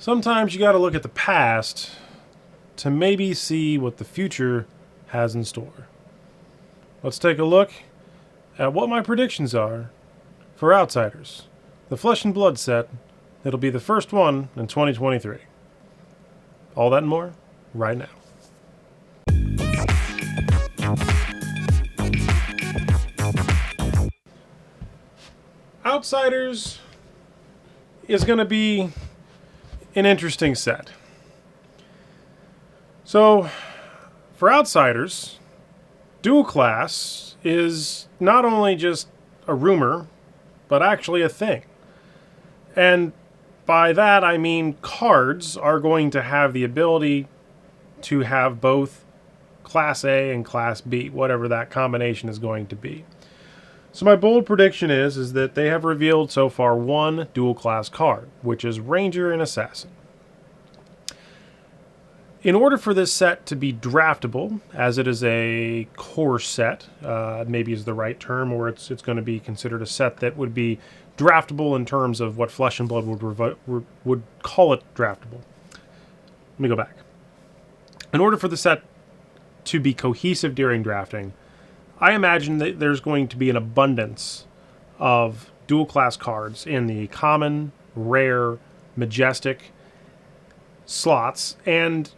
Sometimes you gotta look at the past to maybe see what the future has in store. Let's take a look at what my predictions are for Outsiders, the Flesh and Blood set that'll be the first one in 2023. All that and more right now. Outsiders is going to be an interesting set. So, for Outsiders, dual class is not only just a rumor, but actually a thing. And by that I mean cards are going to have the ability to have both Class A and Class B, whatever that combination is going to be. So my bold prediction is that they have revealed so far one dual class card, which is Ranger and Assassin. In order for this set to be draftable, as it is a core set, maybe is the right term, or it's going to be considered a set that would be draftable in terms of what Flesh and Blood would call it draftable. Let me go back. In order for the set to be cohesive during drafting, I imagine that there's going to be an abundance of dual class cards in the common, rare, majestic slots, and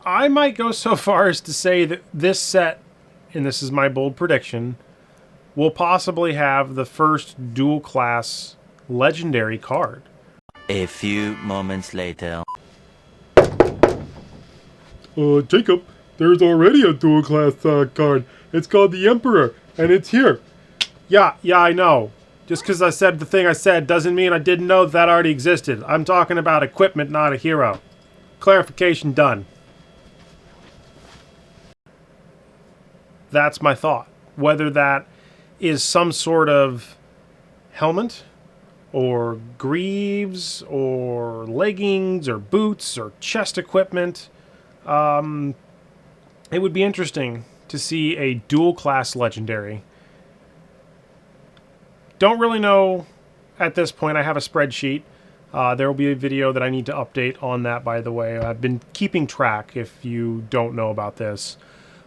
I might go so far as to say that this set, and this is my bold prediction, will possibly have the first dual class legendary card. A few moments later. Jacob, there's already a dual class card. It's called the Emperor, and it's here. Yeah, I know. Just because I said the thing I said doesn't mean I didn't know that already existed. I'm talking about equipment, not a hero. Clarification done. That's my thought. Whether that is some sort of helmet, or greaves, or leggings, or boots, or chest equipment, it would be interesting to see a dual class legendary. Don't really know at this point. I have a spreadsheet. There will be a video that I need to update on that, by the way. I've been keeping track, if you don't know about this,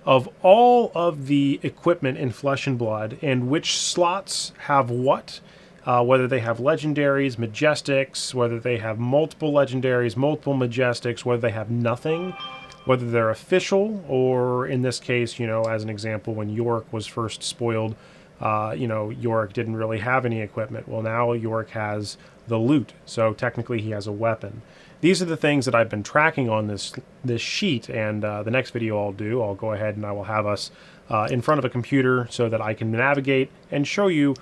of all of the equipment in Flesh and Blood and which slots have what, whether they have legendaries, majestics, whether they have multiple legendaries, multiple majestics, whether they have nothing, whether they're official, or in this case, as an example, when Yorick was first spoiled, Yorick didn't really have any equipment. Well, now Yorick has the loot, so technically he has a weapon. These are the things that I've been tracking on this sheet, and the next video I'll go ahead and I will have us in front of a computer so that I can navigate and show you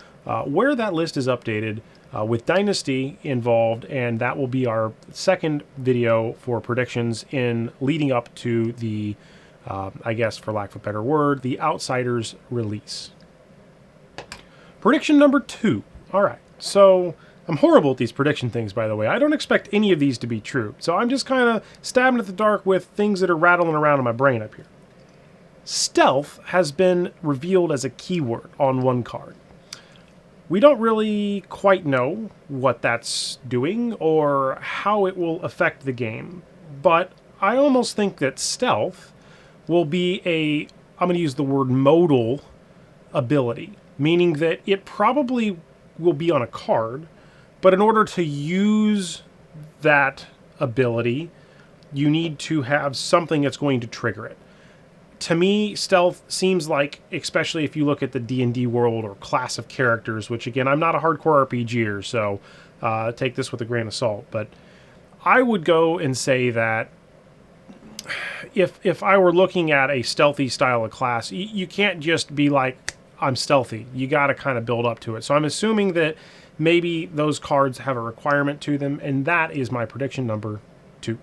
where that list is updated with Dynasty involved, and that will be our second video for predictions in leading up to the, I guess for lack of a better word, the Outsiders release. Prediction number 2. All right, so I'm horrible at these prediction things, by the way. I don't expect any of these to be true, so I'm just kind of stabbing at the dark with things that are rattling around in my brain up here. Stealth has been revealed as a keyword on one card. We don't really quite know what that's doing or how it will affect the game, but I almost think that stealth will be I'm going to use the word modal ability, meaning that it probably will be on a card, but in order to use that ability, you need to have something that's going to trigger it. To me, stealth seems like, especially if you look at the D&D world or class of characters, which again, I'm not a hardcore RPGer, so take this with a grain of salt, but I would go and say that if I were looking at a stealthy style of class, you can't just be like, I'm stealthy. You got to kind of build up to it. So I'm assuming that maybe those cards have a requirement to them, and that is my prediction number 2.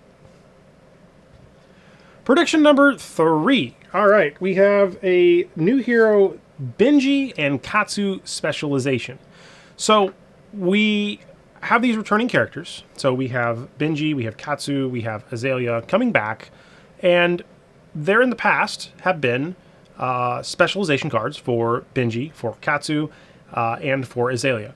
Prediction number 3. All right, we have a new hero, Benji and Katsu specialization. So we have these returning characters. So we have Benji, we have Katsu, we have Azalea coming back, and there in the past have been specialization cards for Benji, for Katsu, and for Azalea.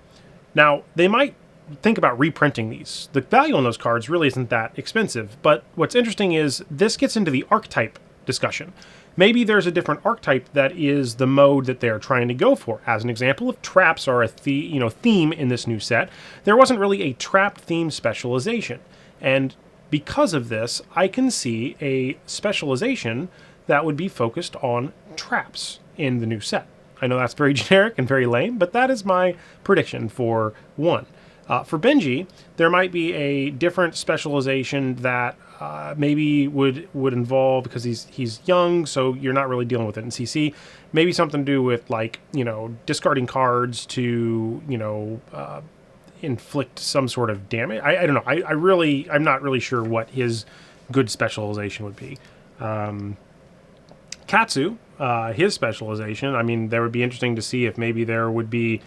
Now, they might think about reprinting these. The value on those cards really isn't that expensive, but what's interesting is this gets into the archetype discussion. Maybe there's a different archetype that is the mode that they're trying to go for. As an example, if traps are a theme in this new set, there wasn't really a trap theme specialization. And because of this, I can see a specialization that would be focused on traps in the new set. I know that's very generic and very lame, but that is my prediction for one. For Benji, there might be a different specialization that maybe would involve, because he's young, so you're not really dealing with it in CC. Maybe something to do with, like, discarding cards to inflict some sort of damage. I don't know. I'm not really sure what his good specialization would be. Katsu, his specialization, I mean, there would be interesting to see if maybe there would be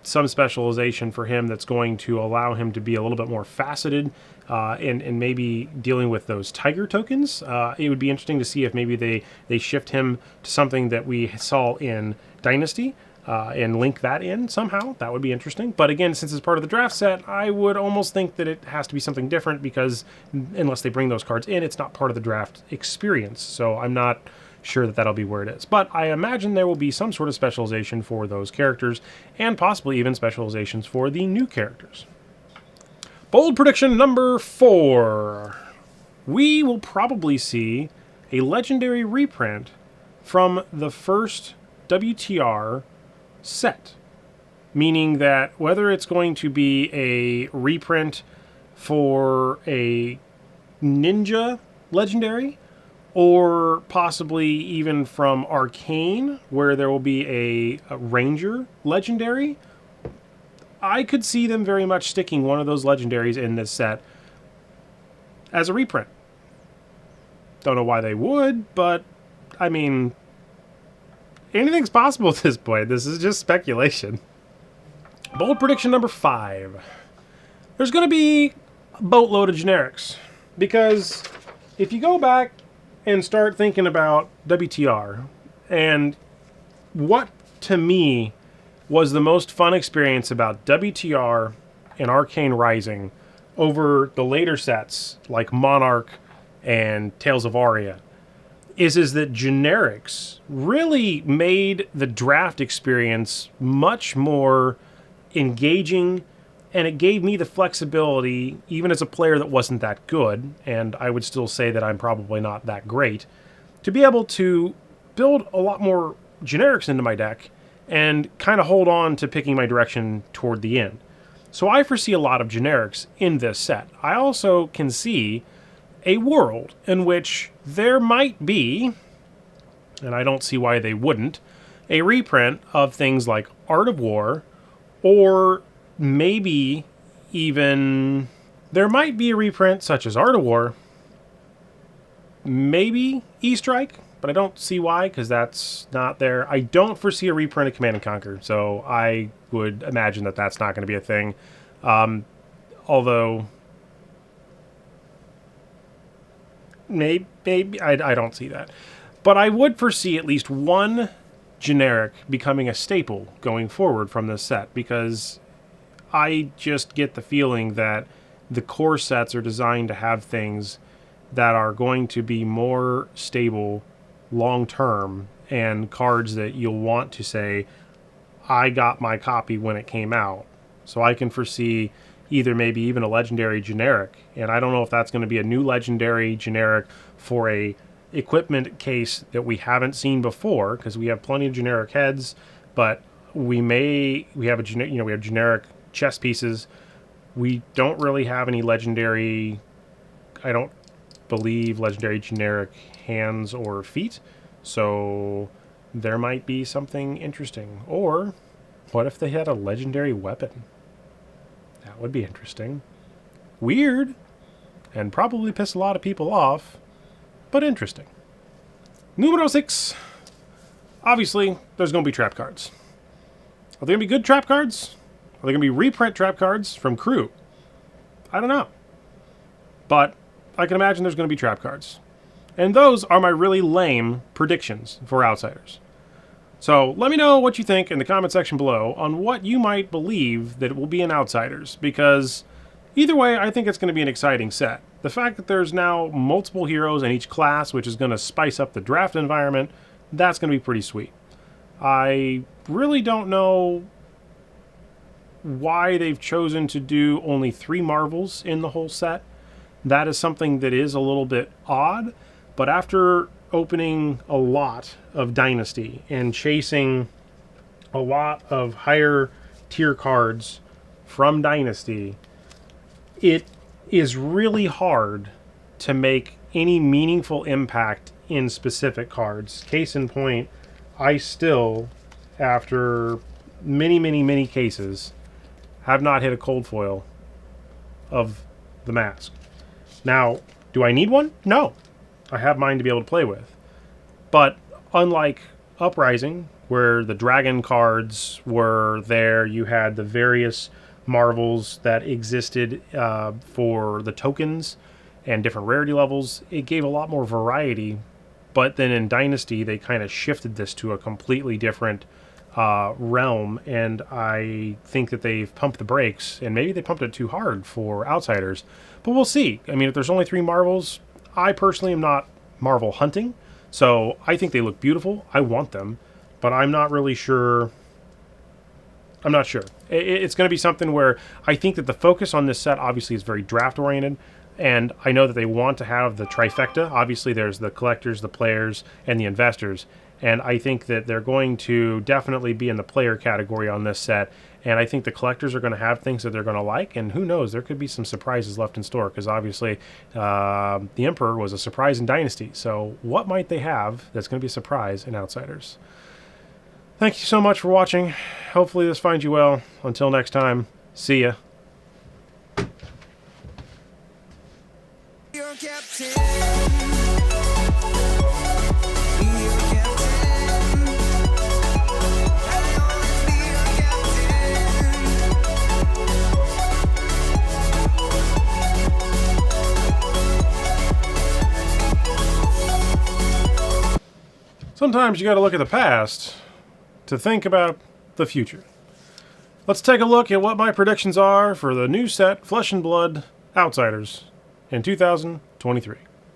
some specialization for him that's going to allow him to be a little bit more faceted and maybe dealing with those tiger tokens. It would be interesting to see if maybe they shift him to something that we saw in Dynasty and link that in somehow. That would be interesting. But again, since it's part of the draft set, I would almost think that it has to be something different, because unless they bring those cards in, it's not part of the draft experience. So I'm not sure that that'll be where it is. But I imagine there will be some sort of specialization for those characters, and possibly even specializations for the new characters. Bold prediction number 4. We will probably see a legendary reprint from the first WTR set. Meaning that whether it's going to be a reprint for a ninja legendary, or possibly even from Arcane, where there will be a Ranger legendary, I could see them very much sticking one of those legendaries in this set as a reprint. Don't know why they would, but, I mean, anything's possible at this point. This is just speculation. Bold prediction number 5. There's going to be a boatload of generics. Because if you go back and start thinking about WTR, and what to me was the most fun experience about WTR and Arcane Rising over the later sets like Monarch and Tales of Aria is that generics really made the draft experience much more engaging, and it gave me the flexibility, even as a player that wasn't that good, and I would still say that I'm probably not that great, to be able to build a lot more generics into my deck and kind of hold on to picking my direction toward the end. So I foresee a lot of generics in this set. I also can see a world in which there might be, and I don't see why they wouldn't, a reprint of things like Art of War, or maybe even there might be a reprint such as Art of War, maybe E-Strike, but I don't see why, because that's not there. I don't foresee a reprint of Command & Conquer, so I would imagine that that's not going to be a thing. Although, maybe I don't see that. But I would foresee at least one generic becoming a staple going forward from this set, because I just get the feeling that the core sets are designed to have things that are going to be more stable long term, and cards that you'll want to say, I got my copy when it came out. So I can foresee either maybe even a legendary generic, and I don't know if that's going to be a new legendary generic for a equipment case that we haven't seen before, because we have plenty of generic heads, but we have generic chess pieces. We don't really have any legendary, I don't believe, legendary generic hands or feet, so there might be something interesting. Or what if they had a legendary weapon? That would be interesting. Weird, and probably piss a lot of people off, but interesting. Numero 6. Obviously, there's going to be trap cards. Are they going to be good trap cards? Are they going to be reprint trap cards from Crew? I don't know. But I can imagine there's going to be trap cards. And those are my really lame predictions for Outsiders. So let me know what you think in the comment section below on what you might believe that it will be in Outsiders, because either way, I think it's going to be an exciting set. The fact that there's now multiple heroes in each class, which is going to spice up the draft environment, that's going to be pretty sweet. I really don't know why they've chosen to do only 3 Marvels in the whole set. That is something that is a little bit odd, but after opening a lot of Dynasty and chasing a lot of higher tier cards from Dynasty, it is really hard to make any meaningful impact in specific cards. Case in point, I still, after many cases, have not hit a cold foil of the mask. Now, do I need one? No. I have mine to be able to play with. But unlike Uprising, where the dragon cards were there, you had the various Marvels that existed for the tokens and different rarity levels, it gave a lot more variety. But then in Dynasty, they kind of shifted this to a completely different realm, and I think that they've pumped the brakes, and maybe they pumped it too hard for Outsiders. But we'll see. I mean, if there's only 3 Marvels, I personally am not Marvel hunting, so I think they look beautiful. I want them, but I'm not really sure. I'm not sure. It's going to be something where I think that the focus on this set obviously is very draft oriented, and I know that they want to have the trifecta. Obviously, there's the collectors, the players, and the investors. And I think that they're going to definitely be in the player category on this set. And I think the collectors are going to have things that they're going to like. And who knows, there could be some surprises left in store. Because obviously, the Emperor was a surprise in Dynasty. So what might they have that's going to be a surprise in Outsiders? Thank you so much for watching. Hopefully this finds you well. Until next time, see ya. Your captain. Sometimes you got to look at the past to think about the future. Let's take a look at what my predictions are for the new set Flesh and Blood Outsiders in 2023.